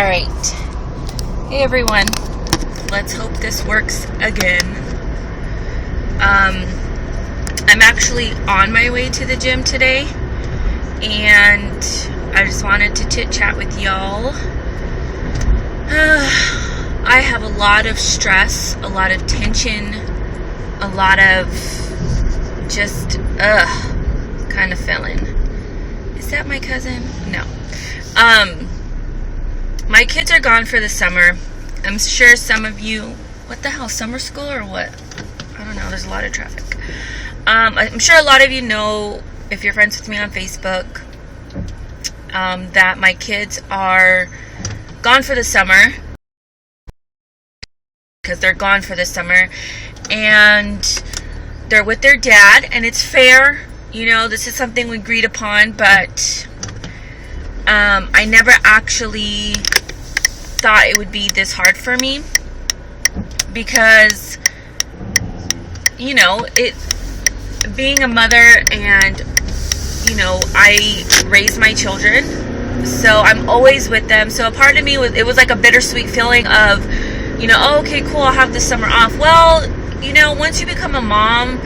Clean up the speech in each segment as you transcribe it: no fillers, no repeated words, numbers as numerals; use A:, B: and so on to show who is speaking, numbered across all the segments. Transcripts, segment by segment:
A: Alright. Hey everyone. Let's hope this works again. I'm actually on my way to the gym today, and I just wanted to chit chat with y'all. I have a lot of stress, a lot of tension, a lot of just kind of feeling. Is that my cousin? No. My kids are gone for the summer. I'm sure some of you, what the hell, summer school or what? I don't know, there's a lot of traffic. I'm sure a lot of you know, if you're friends with me on Facebook, that my kids are gone for the summer, because they're gone for the summer, and they're with their dad, and it's fair, you know, this is something we agreed upon, but I never actually thought it would be this hard for me, because, you know, being a mother, and, you know, I raise my children, so I'm always with them. So a part of me it was like a bittersweet feeling of, you know, oh, okay, cool, I'll have the summer off. Well, you know, once you become a mom,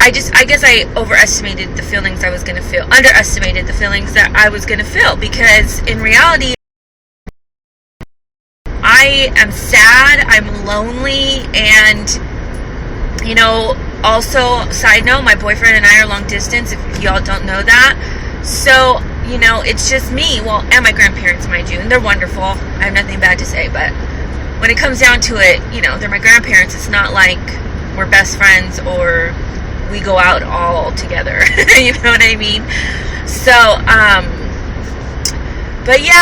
A: I guess I overestimated the feelings I was going to feel, underestimated the feelings that I was going to feel, because in reality, I am sad, I'm lonely, and, you know, also, side note, my boyfriend and I are long distance, if y'all don't know that. So, you know, it's just me, well, and my grandparents, mind you, and they're wonderful. I have nothing bad to say, but when it comes down to it, you know, they're my grandparents. It's not like we're best friends or we go out all together. You know what I mean? So, but yeah,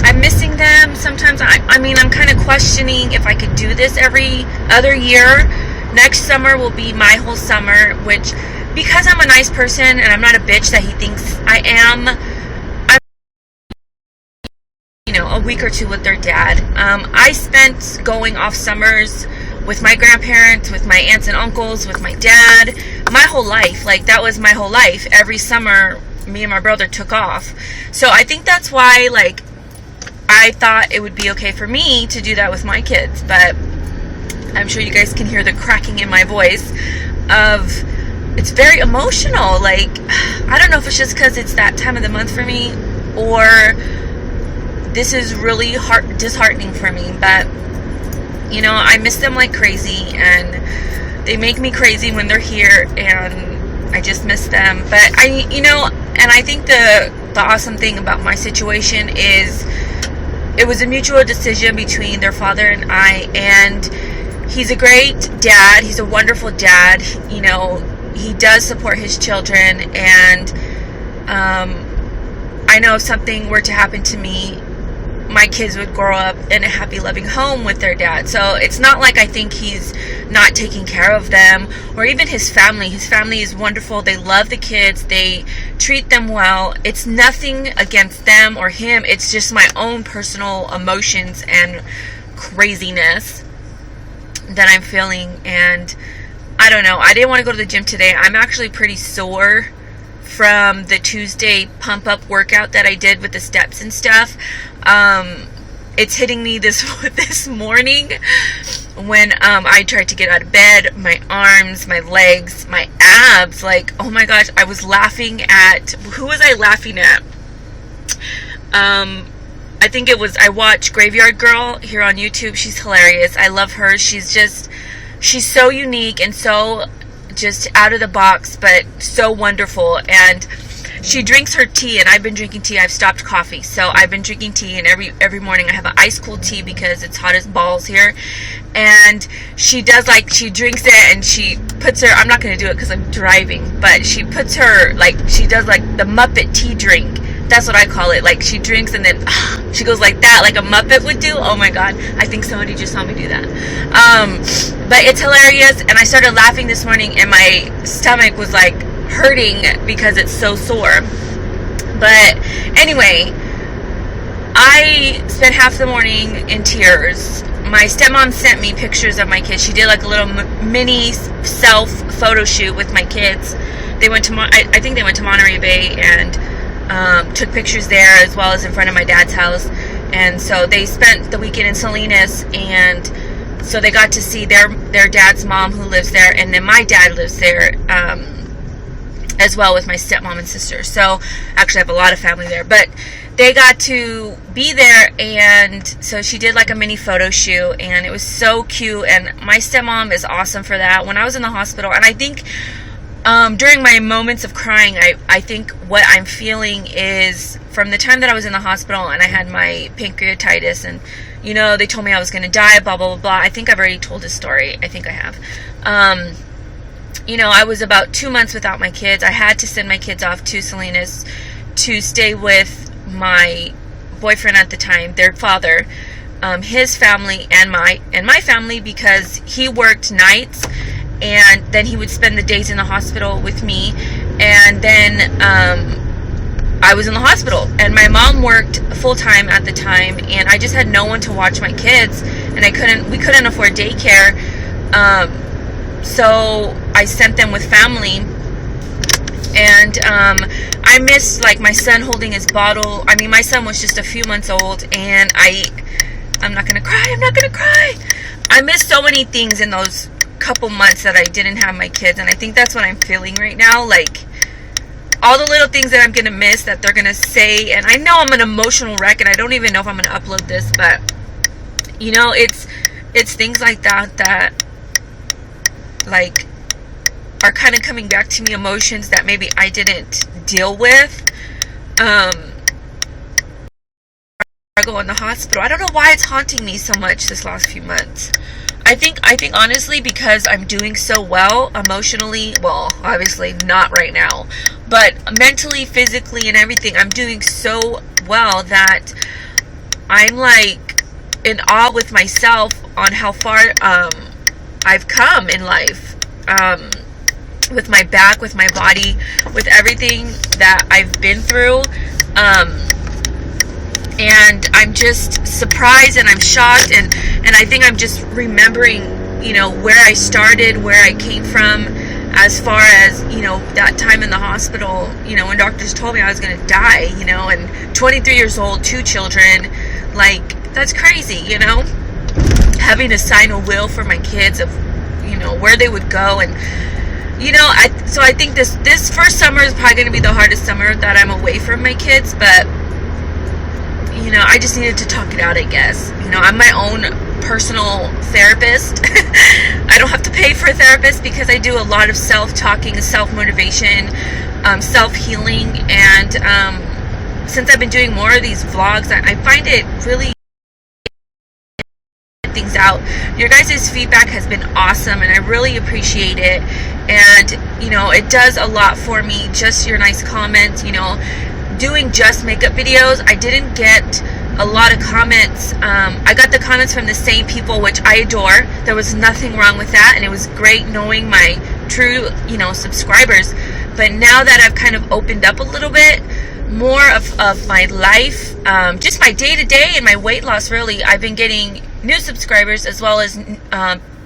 A: I'm missing them. Sometimes, I mean, I'm kind of questioning if I could do this every other year. Next summer will be my whole summer, which, because I'm a nice person and I'm not a bitch that he thinks I am, I'm, you know, a week or two with their dad. I spent going off summers with my grandparents, with my aunts and uncles, with my dad, my whole life. Like, that was my whole life. Every summer, me and my brother took off. So I think that's why, like, I thought it would be okay for me to do that with my kids. But I'm sure you guys can hear the cracking in my voice of, it's very emotional. Like, I don't know if it's just because it's that time of the month for me, or this is really disheartening for me. But, you know, I miss them like crazy, and they make me crazy when they're here, and I just miss them. But you know, and I think the awesome thing about my situation is it was a mutual decision between their father and I, and he's a great dad. He's a wonderful dad. You know, he does support his children, and I know if something were to happen to me, my kids would grow up in a happy, loving home with their dad. So it's not like I think he's not taking care of them, or even his family. His family is wonderful. They love the kids. They treat them well. It's nothing against them or him. It's just my own personal emotions and craziness that I'm feeling. And I don't know, I didn't want to go to the gym today. I'm actually pretty sore from the Tuesday pump up workout that I did with the steps and stuff. It's hitting me this morning when I tried to get out of bed. My arms, my legs, my abs, like, oh my gosh, I was laughing at, who was I laughing at? I think it was, I watch Graveyard Girl here on YouTube. She's hilarious. I love her. She's so unique and so just out of the box, but so wonderful. And she drinks her tea, and I've been drinking tea. I've stopped coffee, so I've been drinking tea, and every morning I have an ice cold tea because it's hot as balls here. And she does, like, she drinks it, and she puts her, I'm not going to do it because I'm driving, but she puts her, like, she does, like, the Muppet tea drink. That's what I call it. Like, she drinks and then she goes like that, like a Muppet would do. Oh my god, I think somebody just saw me do that. But it's hilarious, and I started laughing this morning, and my stomach was like hurting because it's so sore. But anyway, I spent half the morning in tears. My stepmom sent me pictures of my kids. She did like a little mini self photo shoot with my kids. They went to I think they went to Monterey Bay, and took pictures there as well as in front of my dad's house. And so they spent the weekend in Salinas, and so they got to see their dad's mom who lives there, and then my dad lives there as well with my stepmom and sister. So actually I have a lot of family there, but they got to be there, and so she did like a mini photo shoot, and it was so cute. And my stepmom is awesome for that. When I was in the hospital, and I think during my moments of crying, I think what I'm feeling is from the time that I was in the hospital and I had my pancreatitis, and they told me I was going to die, blah blah blah blah. I think I've already told this story. I think I have. I was about 2 months without my kids. I had to send my kids off to Salinas to stay with my boyfriend at the time, their father, his family, and my family, because he worked nights, and then he would spend the days in the hospital with me, and then I was in the hospital, and my mom worked full-time at the time, and I just had no one to watch my kids, and we couldn't afford daycare, so I sent them with family. And I missed like my son holding his bottle. I mean, my son was just a few months old, and I'm not gonna cry. I missed so many things in those couple months that I didn't have my kids, and I think that's what I'm feeling right now. Like all the little things that I'm gonna miss that they're gonna say, and I know I'm an emotional wreck, and I don't even know if I'm gonna upload this, but it's things like that like are kind of coming back to me, emotions that maybe I didn't deal with. Struggle in the hospital. I don't know why it's haunting me so much this last few months. I think honestly because I'm doing so well emotionally, well, obviously not right now, but mentally, physically, and everything, I'm doing so well that I'm like in awe with myself on how far I've come in life. With my back, with my body, with everything that I've been through, and I'm just surprised, and I'm shocked, and I think I'm just remembering, where I started, where I came from, as far as, that time in the hospital, when doctors told me I was going to die, and 23 years old, 2 children, like, that's crazy, having to sign a will for my kids of, where they would go, and so I think this first summer is probably going to be the hardest summer that I'm away from my kids, but I just needed to talk it out, I guess. I'm my own personal therapist. I don't have to pay for a therapist because I do a lot of self-talking, self-motivation, self-healing, and since I've been doing more of these vlogs, I find it really things out. Your guys' feedback has been awesome, and I really appreciate it, and it does a lot for me, just your nice comments. Doing just makeup videos, I didn't get a lot of comments. I got the comments from the same people, which I adore. There was nothing wrong with that, and it was great knowing my true subscribers. But now that I've kind of opened up a little bit more of my life, just my day-to-day and my weight loss, really, I've been getting new subscribers as well as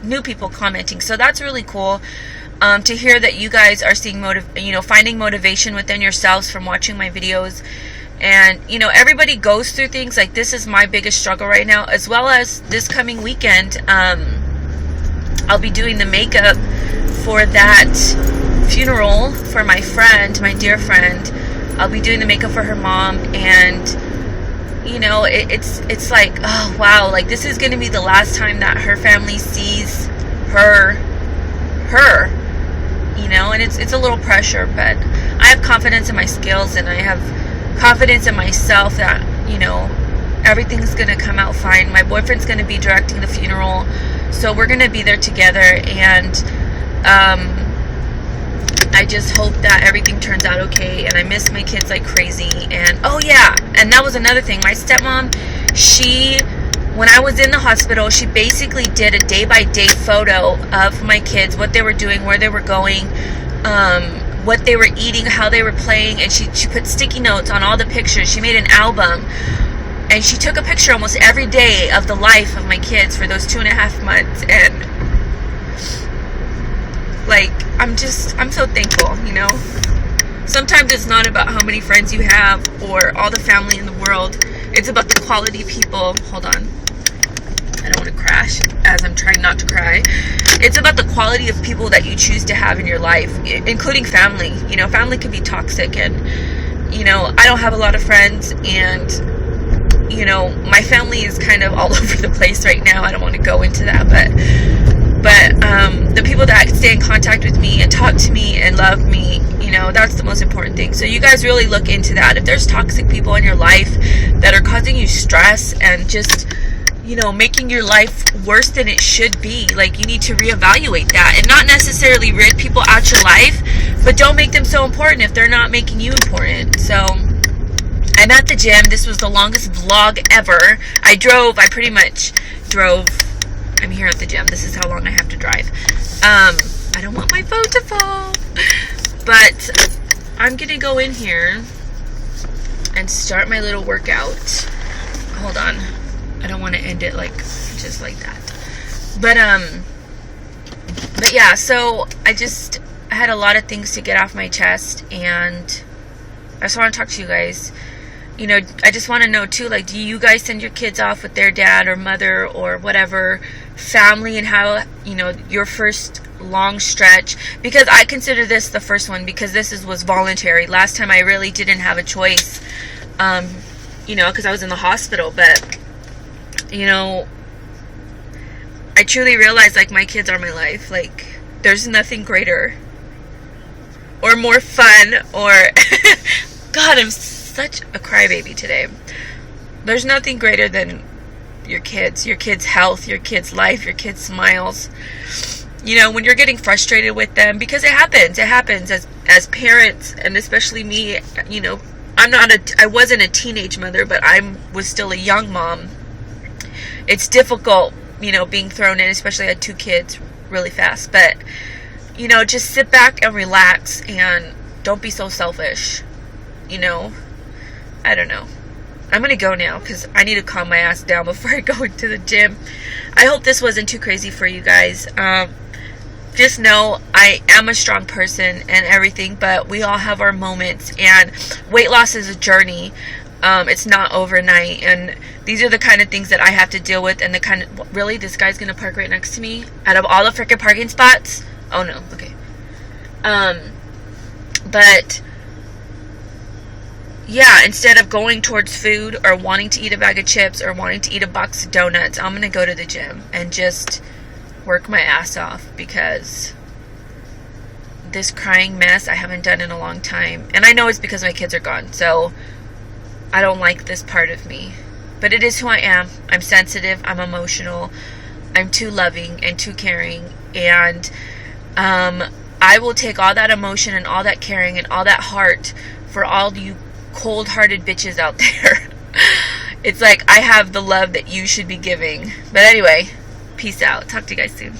A: new people commenting, so that's really cool to hear that you guys are seeing finding motivation within yourselves from watching my videos. And everybody goes through things. Like, this is my biggest struggle right now, as well as this coming weekend I'll be doing the makeup for that funeral for my friend, my dear friend. I'll be doing the makeup for her mom, and it's like, oh wow, like this is going to be the last time that her family sees her, and it's a little pressure, but I have confidence in my skills, and I have confidence in myself that, everything's going to come out fine. My boyfriend's going to be directing the funeral, so we're going to be there together, and I just hope that everything turns out okay. And I miss my kids like crazy. And oh yeah, and that was another thing. My stepmom, when I was in the hospital, she basically did a day-by-day photo of my kids, what they were doing, where they were going, what they were eating, how they were playing, and she put sticky notes on all the pictures. She made an album, and she took a picture almost every day of the life of my kids for those 2.5 months. And like, I'm so thankful, Sometimes it's not about how many friends you have or all the family in the world. It's about the quality people. Hold on. I don't want to crash as I'm trying not to cry. It's about the quality of people that you choose to have in your life, including family. You know, family can be toxic, and, you know, I don't have a lot of friends, and, you know, my family is kind of all over the place right now. I don't want to go into that, but the people that stay in contact with me and talk to me and love me, you know, that's the most important thing. So you guys really look into that. If there's toxic people in your life that are causing you stress and just, you know, making your life worse than it should be, like, you need to reevaluate that, and not necessarily rid people out your life, but don't make them so important if they're not making you important. So I'm at the gym. This was the longest vlog ever. I pretty much drove. I'm here at the gym. This is how long I have to drive. I don't want my phone to fall, but I'm gonna go in here and start my little workout. Hold on. I don't want to end it like just like that. But yeah, so I had a lot of things to get off my chest, and I just want to talk to you guys. You know, I just want to know too, like, do you guys send your kids off with their dad or mother or whatever family, and how, you know, your first long stretch? Because I consider this the first one, because this was voluntary. Last time I really didn't have a choice, you know, because I was in the hospital. But, you know, I truly realized, like, my kids are my life. Like, there's nothing greater or more fun or God, I'm such a crybaby today. There's nothing greater than your kids' health, your kids' life, your kids' smiles. You know, when you're getting frustrated with them, because it happens as parents, and especially me, you know, I wasn't a teenage mother, but I was still a young mom. It's difficult, you know, being thrown in, especially I had 2 kids really fast. But, you know, just sit back and relax, and don't be so selfish, you know. I don't know. I'm going to go now because I need to calm my ass down before I go into the gym. I hope this wasn't too crazy for you guys. Just know I am a strong person and everything, but we all have our moments, and weight loss is a journey. It's not overnight, and these are the kind of things that I have to deal with, and the kind of, really, this guy's going to park right next to me out of all the freaking parking spots? Oh no, okay. But yeah, instead of going towards food or wanting to eat a bag of chips or wanting to eat a box of donuts, I'm going to go to the gym and just work my ass off, because this crying mess I haven't done in a long time. And I know it's because my kids are gone, so I don't like this part of me. But it is who I am. I'm sensitive. I'm emotional. I'm too loving and too caring. And I will take all that emotion and all that caring and all that heart for all you cold-hearted bitches out there. It's like I have the love that you should be giving. But anyway, peace out. Talk to you guys soon.